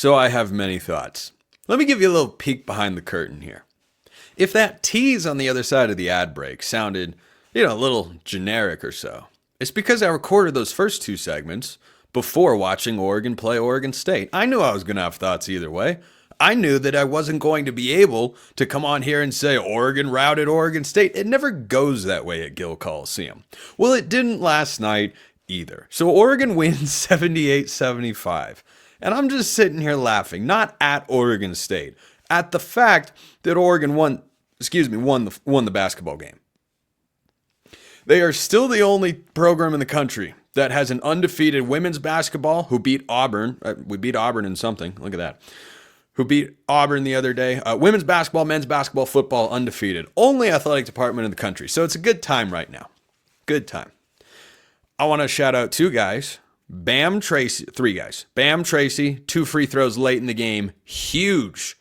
So I have many thoughts. Let me give you a little peek behind the curtain here. If that tease on the other side of the ad break sounded, a little generic or so, it's because I recorded those first two segments before watching Oregon play Oregon State. I knew I was going to have thoughts either way. I knew that I wasn't going to be able to come on here and say Oregon routed Oregon State. It never goes that way at Gil Coliseum. Well, it didn't last night either. So Oregon wins 78-75. And I'm just sitting here laughing, not at Oregon State, at the fact that Oregon won the basketball game. They are still the only program in the country that has an undefeated women's basketball who beat Auburn. We beat Auburn in something. Look at that. Who beat Auburn the other day. Women's basketball, men's basketball, football, undefeated. Only athletic department in the country. So it's a good time right now. Good time. I want to shout out three guys. Bam Tracy, 2 free throws late in the game. Huge.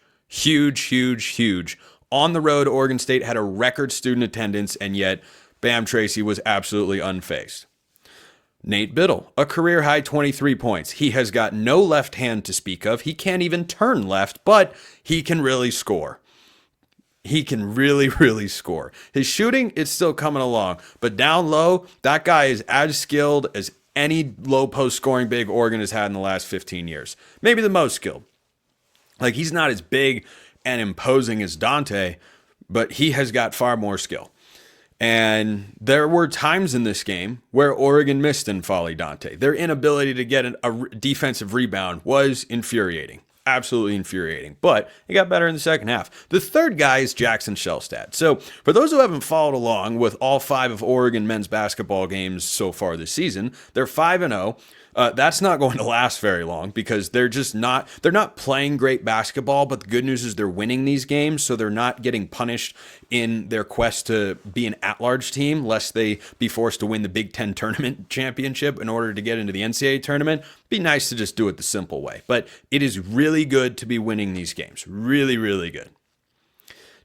On the road, Oregon State had a record student attendance, and yet Bam Tracy was absolutely unfazed. Nate Bittle, a career-high 23 points. He has got no left hand to speak of. He can't even turn left, but he can really score. He can really score. His shooting, it's still coming along. But down low, that guy is as skilled as any low post scoring big Oregon has had in the last 15 years. Maybe the most skilled. Like, he's not as big and imposing as Dante, but he has got far more skill. And there were times in this game where Oregon missed N'Faly Dante. Their inability to get a defensive rebound was infuriating. Absolutely infuriating. But it got better in the second half. The third guy is Jackson Shelstad. So for those who haven't followed along with all 5 of Oregon men's basketball games so far this season, they're 5-0. That's not going to last very long because they're not playing great basketball, but the good news is they're winning these games, so they're not getting punished in their quest to be an at-large team, lest they be forced to win the Big Ten tournament championship in order to get into the NCAA tournament. Be nice to just do it the simple way, but it is really good to be winning these games. Really good.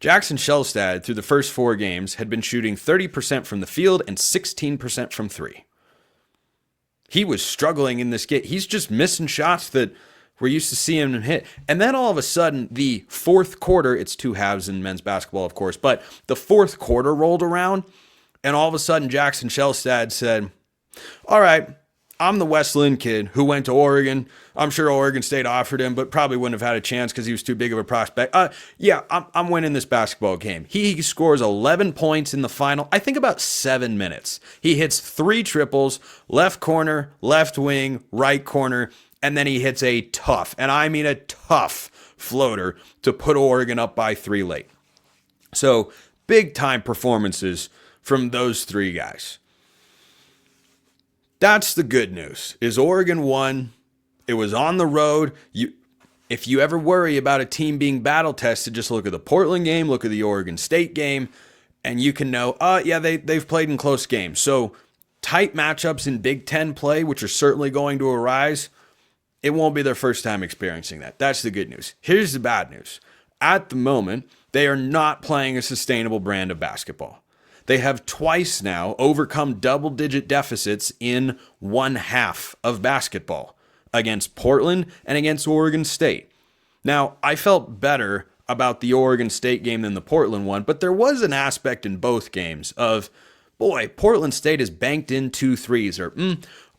Jackson Shelstad, through the first 4 games, had been shooting 30% from the field and 16% from 3. He was struggling in this game. He's just missing shots that we're used to seeing him hit. And then all of a sudden, the fourth quarter, it's 2 halves in men's basketball, of course, but the fourth quarter rolled around, and all of a sudden, Jackson Shelstad said, all right, I'm the West Linn kid who went to Oregon. I'm sure Oregon State offered him, but probably wouldn't have had a chance because he was too big of a prospect. I'm winning this basketball game. He scores 11 points in the final, I think about 7 minutes. He hits 3 triples, left corner, left wing, right corner, and then he hits a tough, and I mean a tough floater to put Oregon up by 3 late. So big time performances from those 3 guys. That's the good news, is Oregon won. It was on the road. If you ever worry about a team being battle-tested, just look at the Portland game, look at the Oregon State game, and you can know, they've played in close games. So tight matchups in Big Ten play, which are certainly going to arise, it won't be their first time experiencing that. That's the good news. Here's the bad news. At the moment, they are not playing a sustainable brand of basketball. They have twice now overcome double-digit deficits in one half of basketball against Portland and against Oregon State. Now, I felt better about the Oregon State game than the Portland one, but there was an aspect in both games of, boy, Portland State has banked in 2 threes, or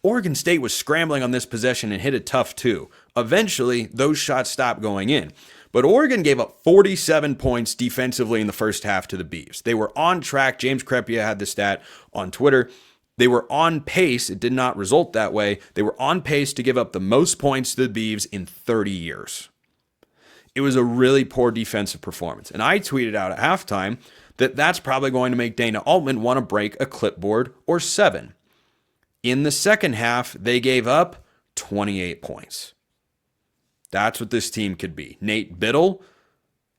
Oregon State was scrambling on this possession and hit a tough 2. Eventually, those shots stopped going in. But Oregon gave up 47 points defensively in the first half to the Beavs. They were on track. James Crepea had the stat on Twitter. They were on pace. It did not result that way. They were on pace to give up the most points to the Beavs in 30 years. It was a really poor defensive performance. And I tweeted out at halftime that that's probably going to make Dana Altman want to break a clipboard or 7. In the second half, they gave up 28 points. That's what this team could be. Nate Bittle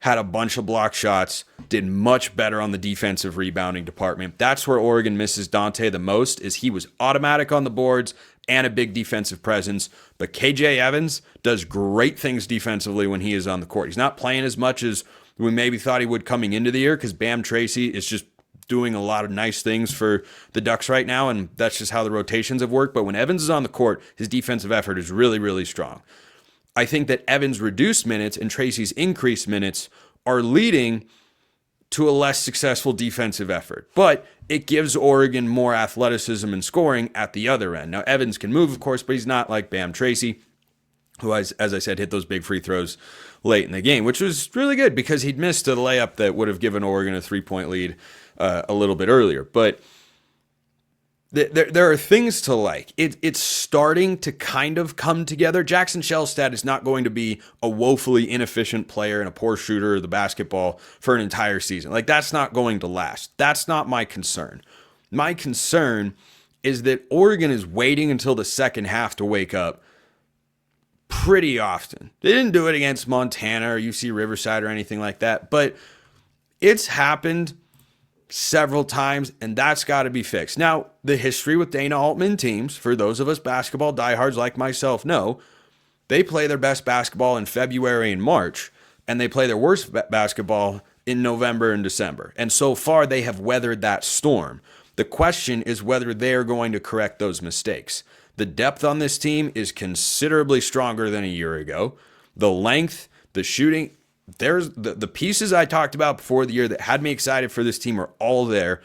had a bunch of block shots, did much better on the defensive rebounding department. That's where Oregon misses Dante the most, is he was automatic on the boards and a big defensive presence. But KJ Evans does great things defensively when he is on the court. He's not playing as much as we maybe thought he would coming into the year because Bam Tracy is just doing a lot of nice things for the Ducks right now, and that's just how the rotations have worked. But when Evans is on the court, his defensive effort is really, really strong. I think that Evans' reduced minutes and Tracy's increased minutes are leading to a less successful defensive effort. But it gives Oregon more athleticism and scoring at the other end. Now, Evans can move, of course, but he's not like Bam Tracy, who, as I said, hit those big free throws late in the game, which was really good because he'd missed a layup that would have given Oregon a 3-point lead a little bit earlier. But there are things to like. It's starting to kind of come together. Jackson Shelstad is not going to be a woefully inefficient player and a poor shooter of the basketball for an entire season. Like, that's not going to last. That's not my concern. My concern is that Oregon is waiting until the second half to wake up pretty often. They didn't do it against Montana or UC Riverside or anything like that, but it's happened several times, and that's got to be fixed. Now, the history with Dana Altman teams, for those of us basketball diehards like myself know, they play their best basketball in February and March, and they play their worst basketball in November and December. And so far, they have weathered that storm. The question is whether they are going to correct those mistakes. The depth on this team is considerably stronger than a year ago. The length, the shooting, there's the pieces I talked about before the year that had me excited for this team are all there.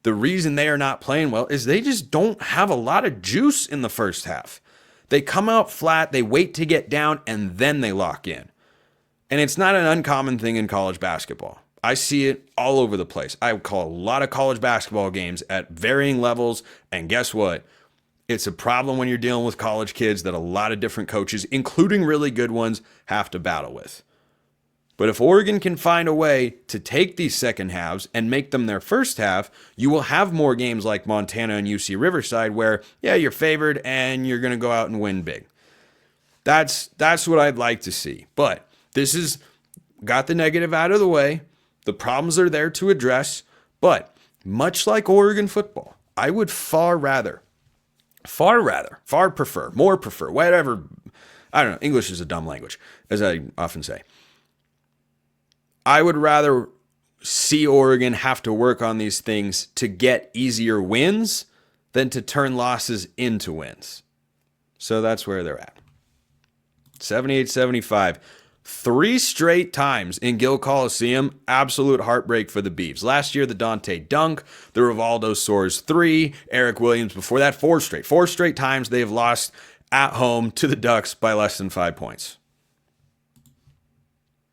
The reason they are not playing well is they just don't have a lot of juice in the first half. They come out flat, they wait to get down, and then they lock in. And it's not an uncommon thing in college basketball. I see it all over the place. I call a lot of college basketball games at varying levels, and guess what? It's a problem when you're dealing with college kids that a lot of different coaches, including really good ones, have to battle with. But if Oregon can find a way to take these second halves and make them their first half, you will have more games like Montana and UC Riverside where, yeah, you're favored and you're going to go out and win big. That's what I'd like to see. But this is got the negative out of the way. The problems are there to address. But much like Oregon football, I would far prefer, whatever. I don't know. English is a dumb language, as I often say. I would rather see Oregon have to work on these things to get easier wins than to turn losses into wins. So that's where they're at. 78-75. 3 straight times in Gil Coliseum, absolute heartbreak for the Beavs. Last year, the Dante dunk, the Rivaldo Soares 3, Eric Williams before that, 4 straight. 4 straight times they have lost at home to the Ducks by less than 5 points.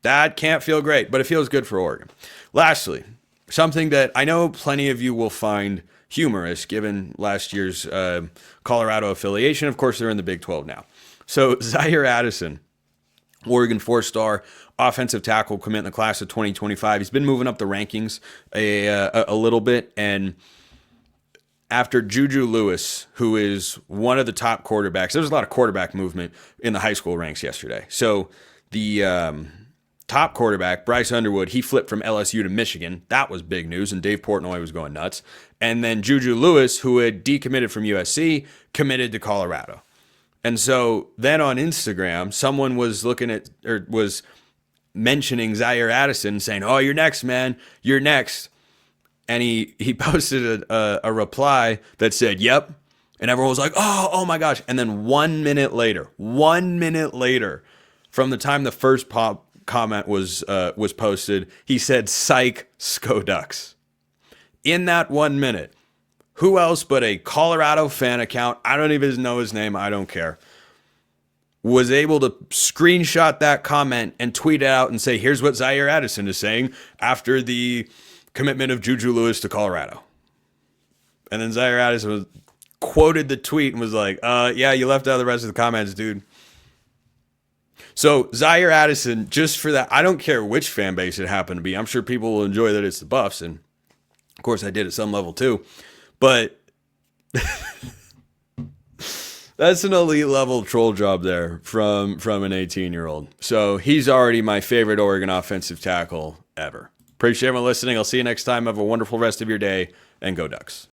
That can't feel great, but it feels good for Oregon. Lastly, something that I know plenty of you will find humorous given last year's Colorado affiliation. Of course, they're in the Big 12 now. So Zire Addison, Oregon 4-star offensive tackle, commit in the class of 2025. He's been moving up the rankings a little bit, and after Juju Lewis, who is one of the top quarterbacks, there was a lot of quarterback movement in the high school ranks yesterday. So the top quarterback, Bryce Underwood, he flipped from LSU to Michigan. That was big news, and Dave Portnoy was going nuts. And then Juju Lewis, who had decommitted from USC, committed to Colorado. And so then on Instagram, someone was was mentioning Zire Addison, saying, "Oh, you're next, man. You're next." And he posted a reply that said, "Yep." And everyone was like, oh my gosh. And then 1 minute later, from the time the first comment was posted, he said, "Psych, Sco Ducks." In that 1 minute, who else but a Colorado fan account, I don't even know his name, I don't care, was able to screenshot that comment and tweet it out and say, "Here's what Zire Addison is saying after the commitment of Juju Lewis to Colorado." And then Zire Addison quoted the tweet and was like, yeah, you left out the rest of the comments, dude. So Zire Addison, just for that, I don't care which fan base it happened to be. I'm sure people will enjoy that it's the Buffs, and of course I did at some level too. But that's an elite level troll job there from an 18-year-old. So he's already my favorite Oregon offensive tackle ever. Appreciate everyone listening. I'll see you next time. Have a wonderful rest of your day, and go Ducks.